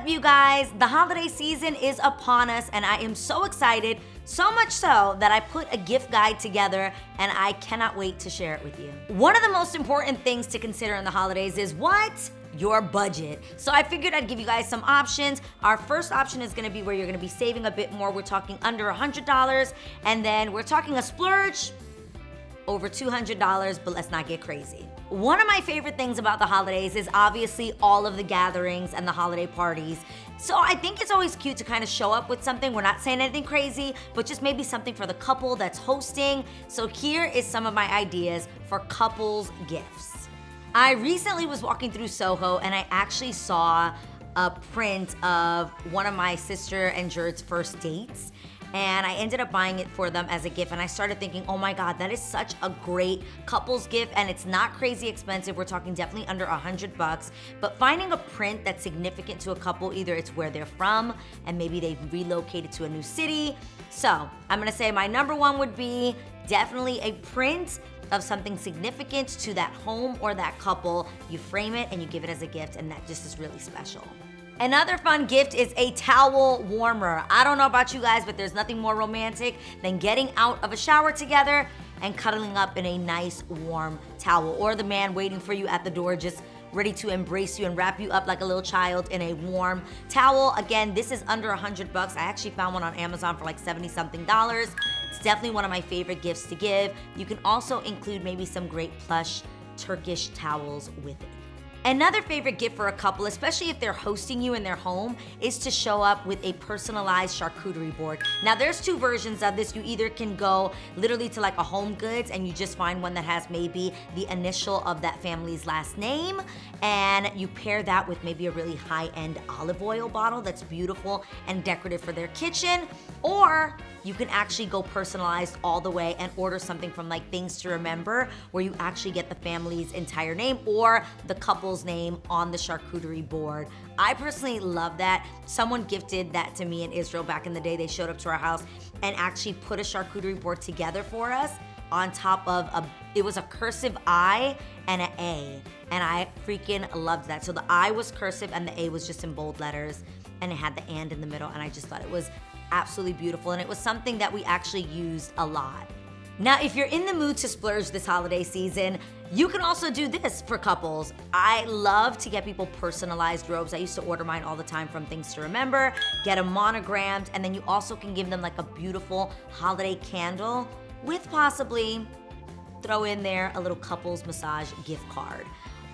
up, you guys? The holiday season is upon us, and I am so excited, so much so that I put a gift guide together, and I cannot wait to share it with you. One of the most important things to consider in the holidays is what? Your budget. So I figured I'd give you guys some options. Our first option is gonna be where you're gonna be saving a bit more. We're talking under $100, and then we're talking a splurge over $200, but let's not get crazy. One of my favorite things about the holidays is obviously all of the gatherings and the holiday parties. So I think it's always cute to kind of show up with something. We're not saying anything crazy, but just maybe something for the couple that's hosting. So here is some of my ideas for couples gifts. I recently was walking through Soho and I actually saw a print of one of my sister and Jared's first dates. And I ended up buying it for them as a gift, and I started thinking, oh my God, that is such a great couples gift, and it's not crazy expensive. We're talking definitely under $100, but finding a print that's significant to a couple, either it's where they're from, and maybe they've relocated to a new city. So I'm gonna say my number one would be definitely a print of something significant to that home or that couple. You frame it and you give it as a gift, and that just is really special. Another fun gift is a towel warmer. I don't know about you guys, but there's nothing more romantic than getting out of a shower together and cuddling up in a nice warm towel, or the man waiting for you at the door just ready to embrace you and wrap you up like a little child in a warm towel. Again, this is under $100. I actually found one on Amazon for like 70 something dollars. It's definitely one of my favorite gifts to give. You can also include maybe some great plush Turkish towels with it. Another favorite gift for a couple, especially if they're hosting you in their home, is to show up with a personalized charcuterie board. Now there's two versions of this. You either can go literally to like a Home Goods and you just find one that has maybe the initial of that family's last name, and you pair that with maybe a really high-end olive oil bottle that's beautiful and decorative for their kitchen, or you can actually go personalized all the way and order something from like Things to Remember, where you actually get the family's entire name or the couple's name on the charcuterie board. I personally love that. Someone gifted that to me in Israel back in the day. They showed up to our house and actually put a charcuterie board together for us on top of it was a cursive I and an A, and I freaking loved that. So the I was cursive and the A was just in bold letters, and it had the and in the middle, and I just thought it was absolutely beautiful, and it was something that we actually used a lot. Now, if you're in the mood to splurge this holiday season, you can also do this for couples. I love to get people personalized robes. I used to order mine all the time from Things to Remember, get them monogrammed, and then you also can give them like a beautiful holiday candle with possibly throw in there a little couples massage gift card.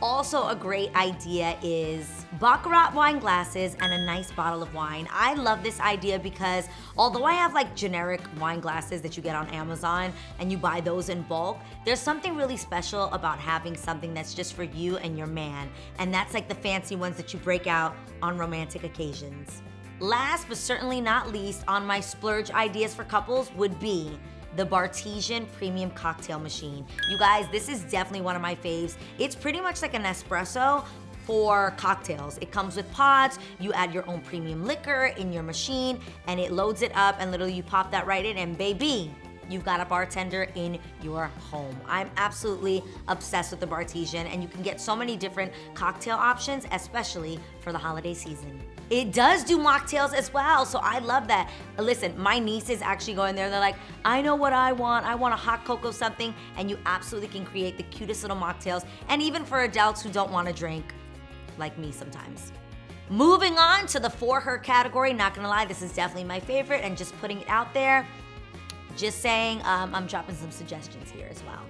Also a great idea is Baccarat wine glasses and a nice bottle of wine. I love this idea because although I have like generic wine glasses that you get on Amazon and you buy those in bulk, there's something really special about having something that's just for you and your man. And that's like the fancy ones that you break out on romantic occasions. Last but certainly not least on my splurge ideas for couples would be the Bartesian Premium Cocktail Machine. You guys, this is definitely one of my faves. It's pretty much like an espresso for cocktails. It comes with pods, you add your own premium liquor in your machine, and it loads it up, and literally you pop that right in, and baby, you've got a bartender in your home. I'm absolutely obsessed with the Bartesian, and you can get so many different cocktail options, especially for the holiday season. It does do mocktails as well, so I love that. Listen, my niece is actually going there. They're like, I know what I want. I want a hot cocoa something, and you absolutely can create the cutest little mocktails, and even for adults who don't want to drink, like me sometimes. Moving on to the for her category, not gonna lie, this is definitely my favorite, and just putting it out there, just saying, I'm dropping some suggestions here as well.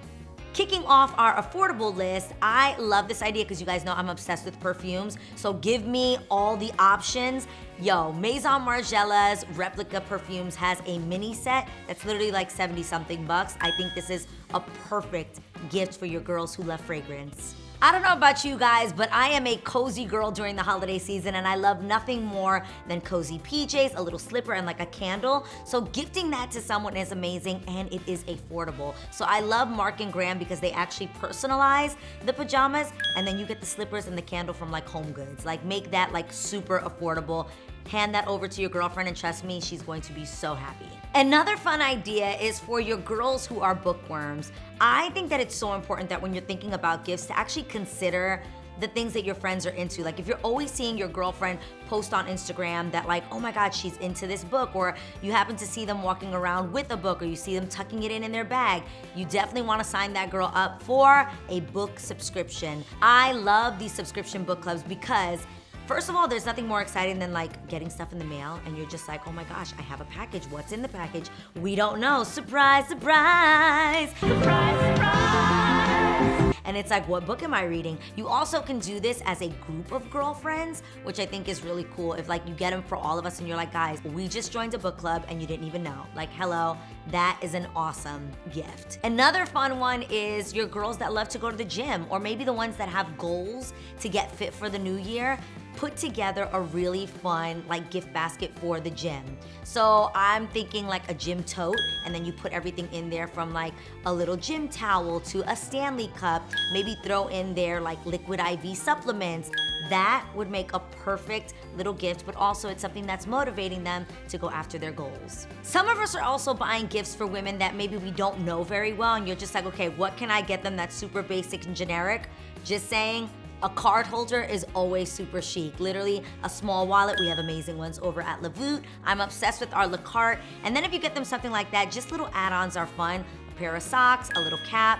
Kicking off our affordable list, I love this idea because you guys know I'm obsessed with perfumes, so give me all the options. Yo, Maison Margiela's replica perfumes has a mini set that's literally like 70 something bucks. I think this is a perfect gift for your girls who love fragrance. I don't know about you guys, but I am a cozy girl during the holiday season, and I love nothing more than cozy PJs, a little slipper, and like a candle. So gifting that to someone is amazing, and it is affordable. So I love Mark and Graham because they actually personalize the pajamas, and then you get the slippers and the candle from like Home Goods. Like make that like super affordable. Hand that over to your girlfriend, and trust me, she's going to be so happy. Another fun idea is for your girls who are bookworms. I think that it's so important that when you're thinking about gifts to actually consider the things that your friends are into. Like if you're always seeing your girlfriend post on Instagram that like, oh my God, she's into this book, or you happen to see them walking around with a book, or you see them tucking it in their bag, you definitely wanna sign that girl up for a book subscription. I love these subscription book clubs because first of all, there's nothing more exciting than like getting stuff in the mail and you're just like, oh my gosh, I have a package. What's in the package? We don't know. Surprise, surprise. Surprise, surprise. And it's like, what book am I reading? You also can do this as a group of girlfriends, which I think is really cool. If like you get them for all of us and you're like, guys, we just joined a book club and you didn't even know. Like, hello, that is an awesome gift. Another fun one is your girls that love to go to the gym, or maybe the ones that have goals to get fit for the new year. Put together a really fun like gift basket for the gym. So I'm thinking like a gym tote, and then you put everything in there from like a little gym towel to a Stanley cup, maybe throw in there like liquid IV supplements. That would make a perfect little gift, but also it's something that's motivating them to go after their goals. Some of us are also buying gifts for women that maybe we don't know very well, and you're just like, okay, what can I get them that's super basic and generic? Just saying, a card holder is always super chic. Literally, a small wallet. We have amazing ones over at Lavoot. I'm obsessed with our Le Carte. And then if you get them something like that, just little add-ons are fun. A pair of socks, a little cap.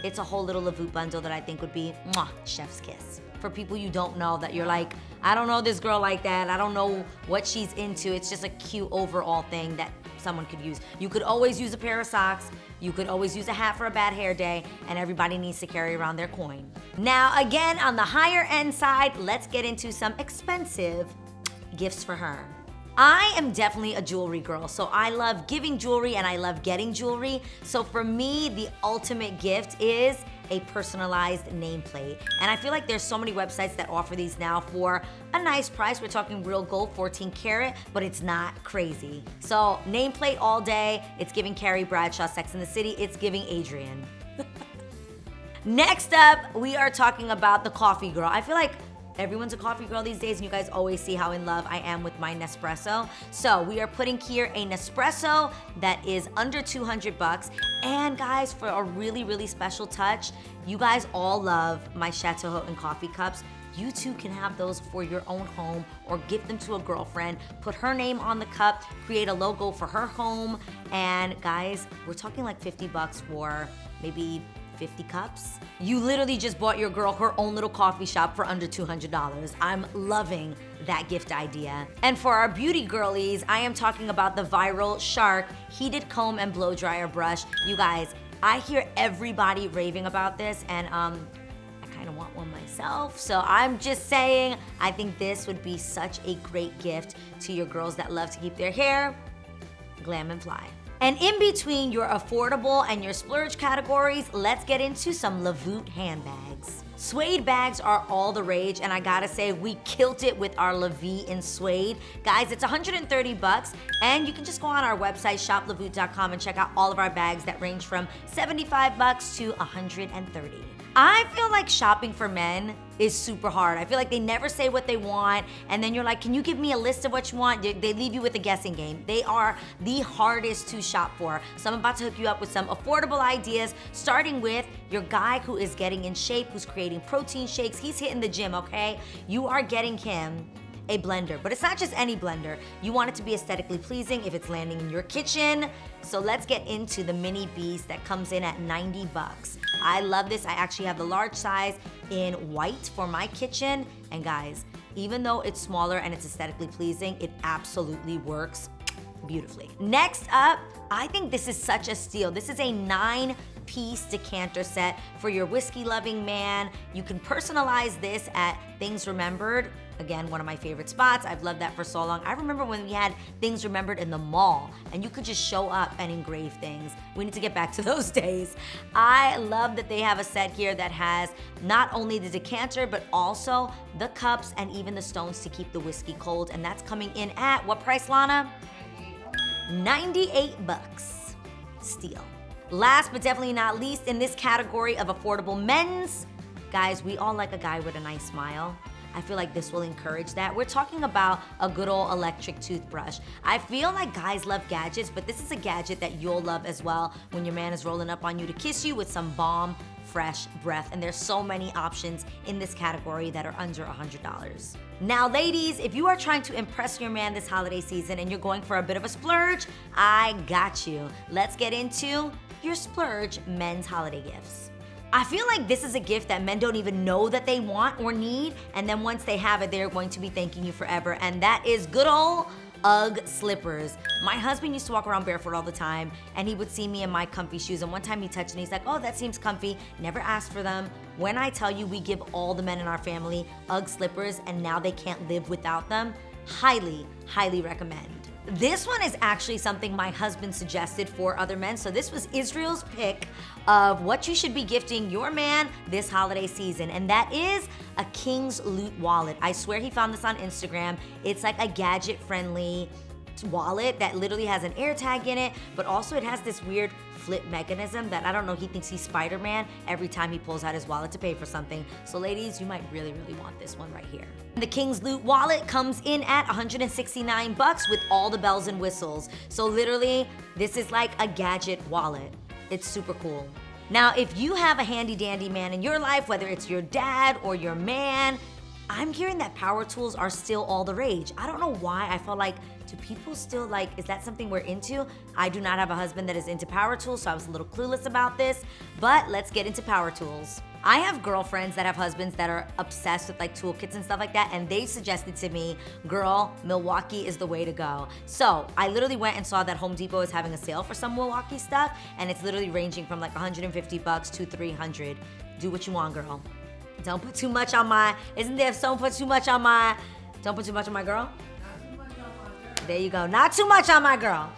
It's a whole little Lavoot bundle that I think would be mwah, chef's kiss. For people you don't know that you're like, I don't know this girl like that. I don't know what she's into. It's just a cute overall thing that someone could use. You could always use a pair of socks. You could always use a hat for a bad hair day, and everybody needs to carry around their coin. Now, again, on the higher end side, let's get into some expensive gifts for her. I am definitely a jewelry girl, so I love giving jewelry and I love getting jewelry. So for me, the ultimate gift is a personalized nameplate. And I feel like there's so many websites that offer these now for a nice price. We're talking real gold, 14 karat, but it's not crazy. So nameplate all day. It's giving Carrie Bradshaw, Sex and the City. It's giving Adrian. Next up, we are talking about the coffee girl. I feel like everyone's a coffee girl these days, and you guys always see how in love I am with my Nespresso. So we are putting here a Nespresso that is under 200 bucks. And guys, for a really, really special touch, you guys all love my Chateau Haut and coffee cups. You too can have those for your own home or gift them to a girlfriend. Put her name on the cup, create a logo for her home. And guys, we're talking like 50 bucks for maybe 50 cups. You literally just bought your girl her own little coffee shop for under $200. I'm loving that gift idea. And for our beauty girlies, I am talking about the viral Shark heated comb and blow dryer brush. You guys, I hear everybody raving about this, and I kind of want one myself. So I'm just saying, I think this would be such a great gift to your girls that love to keep their hair glam and fly. And in between your affordable and your splurge categories, let's get into some Lavoot handbags. Suede bags are all the rage, and I gotta say, we killed it with our Lavoot in suede. Guys, it's 130 bucks, and you can just go on our website, shoplavoot.com, and check out all of our bags that range from 75 bucks to 130. I feel like shopping for men is super hard. I feel like they never say what they want, and then you're like, can you give me a list of what you want? They leave you with a guessing game. They are the hardest to shop for. So I'm about to hook you up with some affordable ideas, starting with your guy who is getting in shape, who's creating protein shakes. He's hitting the gym, okay? You are getting him a blender, but it's not just any blender. You want it to be aesthetically pleasing if it's landing in your kitchen. So let's get into the mini beast that comes in at 90 bucks. I love this. I actually have the large size in white for my kitchen. And guys, even though it's smaller and it's aesthetically pleasing, it absolutely works beautifully. Next up, I think this is such a steal. This is a 9-piece decanter set for your whiskey-loving man. You can personalize this at Things Remembered. Again, one of my favorite spots. I've loved that for so long. I remember when we had Things Remembered in the mall and you could just show up and engrave things. We need to get back to those days. I love that they have a set here that has not only the decanter, but also the cups and even the stones to keep the whiskey cold. And that's coming in at what price, Lana? 98 bucks. Steal. Last but definitely not least in this category of affordable men's, guys, we all like a guy with a nice smile. I feel like this will encourage that. We're talking about a good old electric toothbrush. I feel like guys love gadgets, but this is a gadget that you'll love as well when your man is rolling up on you to kiss you with some bomb fresh breath. And there's so many options in this category that are under $100. Now, ladies, if you are trying to impress your man this holiday season and you're going for a bit of a splurge, I got you. Let's get into your splurge men's holiday gifts. I feel like this is a gift that men don't even know that they want or need, and then once they have it, they're going to be thanking you forever, and that is good old UGG slippers. My husband used to walk around barefoot all the time, and he would see me in my comfy shoes, and one time he touched and he's like, oh, that seems comfy, never asked for them. When I tell you we give all the men in our family UGG slippers and now they can't live without them, highly, highly recommend. This one is actually something my husband suggested for other men, so this was Israel's pick of what you should be gifting your man this holiday season, and that is a King's Loot wallet. I swear he found this on Instagram. It's like a gadget-friendly wallet that literally has an air tag in it, but also it has this weird flip mechanism that I don't know, he thinks he's Spider-Man every time he pulls out his wallet to pay for something. So ladies, you might really, really want this one right here. The King's Loot wallet comes in at $169 with all the bells and whistles. So literally, this is like a gadget wallet. It's super cool. Now, if you have a handy dandy man in your life, whether it's your dad or your man, I'm hearing that power tools are still all the rage. I don't know why. I felt like, do people still like, is that something we're into? I do not have a husband that is into power tools, so I was a little clueless about this, but let's get into power tools. I have girlfriends that have husbands that are obsessed with like toolkits and stuff like that, and they suggested to me, girl, Milwaukee is the way to go. So I literally went and saw that Home Depot is having a sale for some Milwaukee stuff, and it's literally ranging from like $150 to $300. Do what you want, girl. Don't put too much on my, isn't there don't put too much on my girl? There you go, not too much on my girl.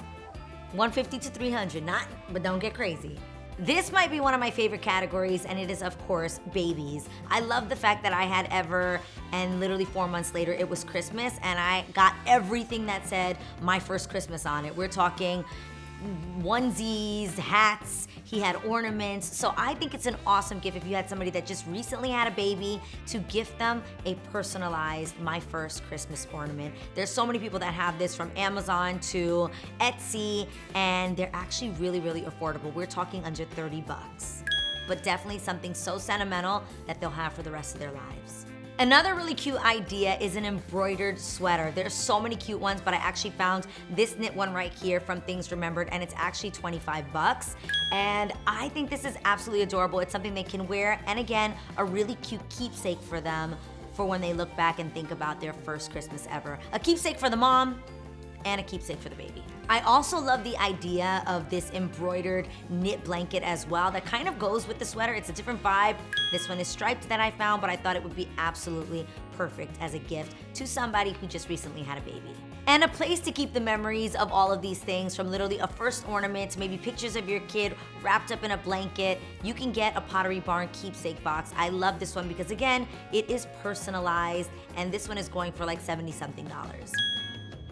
150 to 300, not, but don't get crazy. This might be one of my favorite categories, and it is, of course, babies. I love the fact that I had Ever, and literally 4 months later, it was Christmas, and I got everything that said my first Christmas on it. We're talking onesies, hats, he had ornaments. So I think it's an awesome gift if you had somebody that just recently had a baby to gift them a personalized my first Christmas ornament. There's so many people that have this, from Amazon to Etsy, and they're actually really, really affordable. We're talking under 30 bucks, but definitely something so sentimental that they'll have for the rest of their lives. Another really cute idea is an embroidered sweater. There's so many cute ones, but I actually found this knit one right here from Things Remembered, and it's actually 25 bucks. And I think this is absolutely adorable. It's something they can wear, and again, a really cute keepsake for them for when they look back and think about their first Christmas ever. A keepsake for the mom, and a keepsake for the baby. I also love the idea of this embroidered knit blanket as well that kind of goes with the sweater. It's a different vibe. This one is striped that I found, but I thought it would be absolutely perfect as a gift to somebody who just recently had a baby. And a place to keep the memories of all of these things, from literally a first ornament to maybe pictures of your kid wrapped up in a blanket. You can get a Pottery Barn keepsake box. I love this one because, again, it is personalized, and this one is going for like $70-something.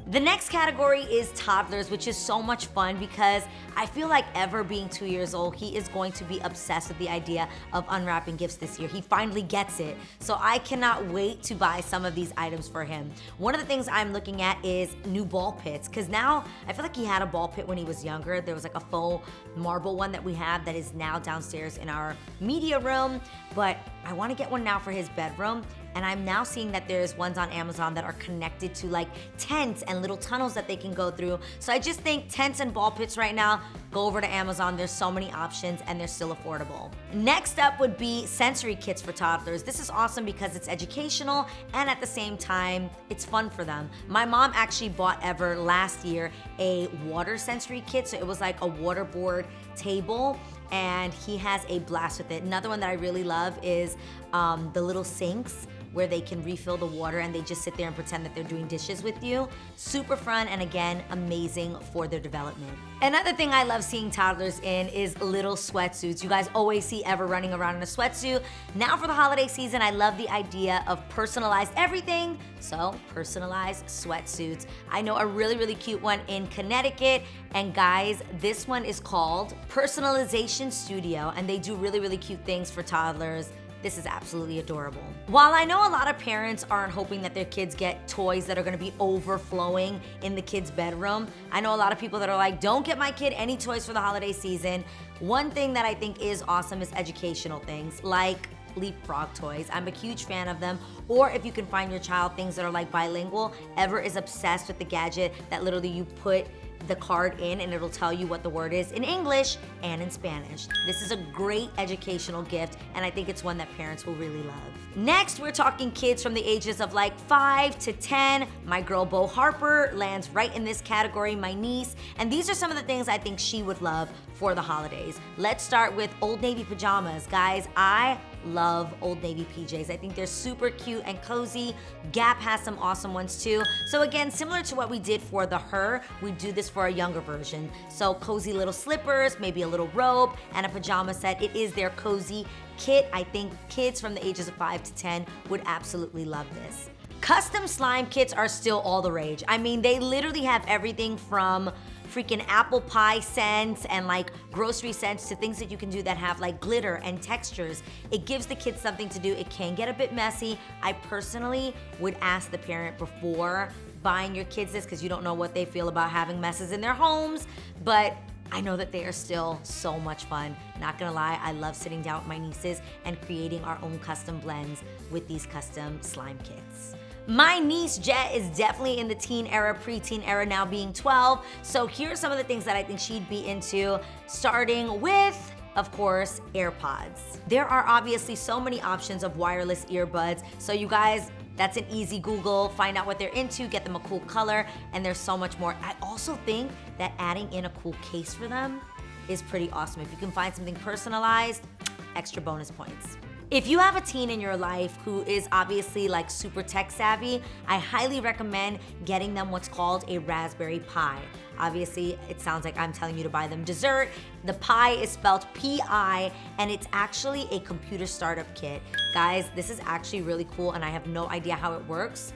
The next category is toddlers, which is so much fun because I feel like Ever, being 2 years old, he is going to be obsessed with the idea of unwrapping gifts this year. He finally gets it. So I cannot wait to buy some of these items for him. One of the things I'm looking at is new ball pits, because now I feel like he had a ball pit when he was younger. There was like a faux marble one that we have that is now downstairs in our media room, but I want to get one now for his bedroom. And I'm now seeing that there's ones on Amazon that are connected to like tents and little tunnels that they can go through. So I just think tents and ball pits right now, go over to Amazon. There's so many options and they're still affordable. Next up would be sensory kits for toddlers. This is awesome because it's educational and at the same time, it's fun for them. My mom actually bought Ever last year a water sensory kit. So it was like a waterboard table, and he has a blast with it. Another one that I really love is the little sinks where they can refill the water and they just sit there and pretend that they're doing dishes with you. Super fun, and again, amazing for their development. Another thing I love seeing toddlers in is little sweatsuits. You guys always see Ever running around in a sweatsuit. Now for the holiday season, I love the idea of personalized everything, so personalized sweatsuits. I know a really, really cute one in Connecticut, and guys, this one is called Personalization Studio, and they do really, really cute things for toddlers. This is absolutely adorable. While I know a lot of parents aren't hoping that their kids get toys that are gonna be overflowing in the kid's bedroom, I know a lot of people that are like, don't get my kid any toys for the holiday season. One thing that I think is awesome is educational things like leapfrog toys. I'm a huge fan of them. Or if you can find your child things that are like bilingual. Ever is obsessed with the gadget that literally you put the card in and it'll tell you what the word is in English and in Spanish. This is a great educational gift, and I think it's one that parents will really love. Next, we're talking kids from the ages of like 5 to 10. My girl Bo Harper lands right in this category, my niece, and these are some of the things I think she would love for the holidays. Let's start with Old Navy pajamas. Guys, I love Old Navy PJs. I think they're super cute and cozy. Gap has some awesome ones too. So again, similar to what we did for the Her, we do this for a younger version. So cozy little slippers, maybe a little robe, and a pajama set. It is their cozy kit. I think kids from the ages of 5 to 10 would absolutely love this. Custom slime kits are still all the rage. I mean, they literally have everything from freaking apple pie scents and like grocery scents to things that you can do that have like glitter and textures. It gives the kids something to do. It can get a bit messy. I personally would ask the parent before buying your kids this, because you don't know what they feel about having messes in their homes, but I know that they are still so much fun. Not gonna lie, I love sitting down with my nieces and creating our own custom blends with these custom slime kits. My niece Jet is definitely in the teen era, preteen era, now being 12. So here are some of the things that I think she'd be into, starting with, of course, AirPods. There are obviously so many options of wireless earbuds. So you guys, that's an easy Google. Find out what they're into, get them a cool color, and there's so much more. I also think that adding in a cool case for them is pretty awesome. If you can find something personalized, extra bonus points. If you have a teen in your life who is obviously like super tech savvy, I highly recommend getting them what's called a Raspberry Pi. Obviously, it sounds like I'm telling you to buy them dessert. The Pi is spelled P-I, and it's actually a computer startup kit. Guys, this is actually really cool, and I have no idea how it works,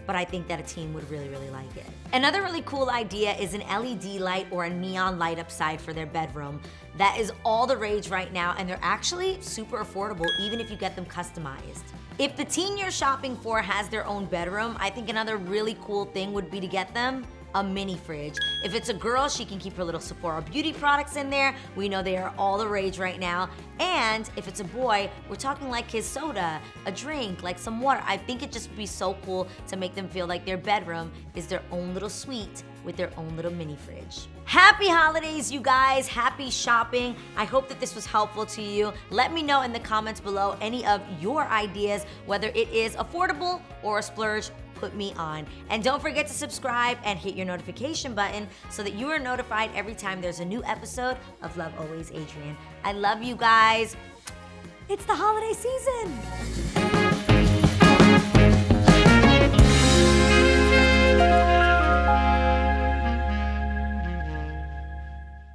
but I think that a teen would really, really like it. Another really cool idea is an LED light or a neon light upside for their bedroom. That is all the rage right now, and they're actually super affordable even if you get them customized. If the teen you're shopping for has their own bedroom, I think another really cool thing would be to get them a mini fridge. If it's a girl, she can keep her little Sephora beauty products in there. We know they are all the rage right now. And if it's a boy, we're talking like his soda, a drink, like some water. I think it'd just be so cool to make them feel like their bedroom is their own little suite with their own little mini fridge. Happy holidays, you guys. Happy shopping. I hope that this was helpful to you. Let me know in the comments below any of your ideas, whether it is affordable or a splurge. Put me on. And don't forget to subscribe and hit your notification button so that you are notified every time there's a new episode of Love Always Adrian. I love you guys. It's the holiday season.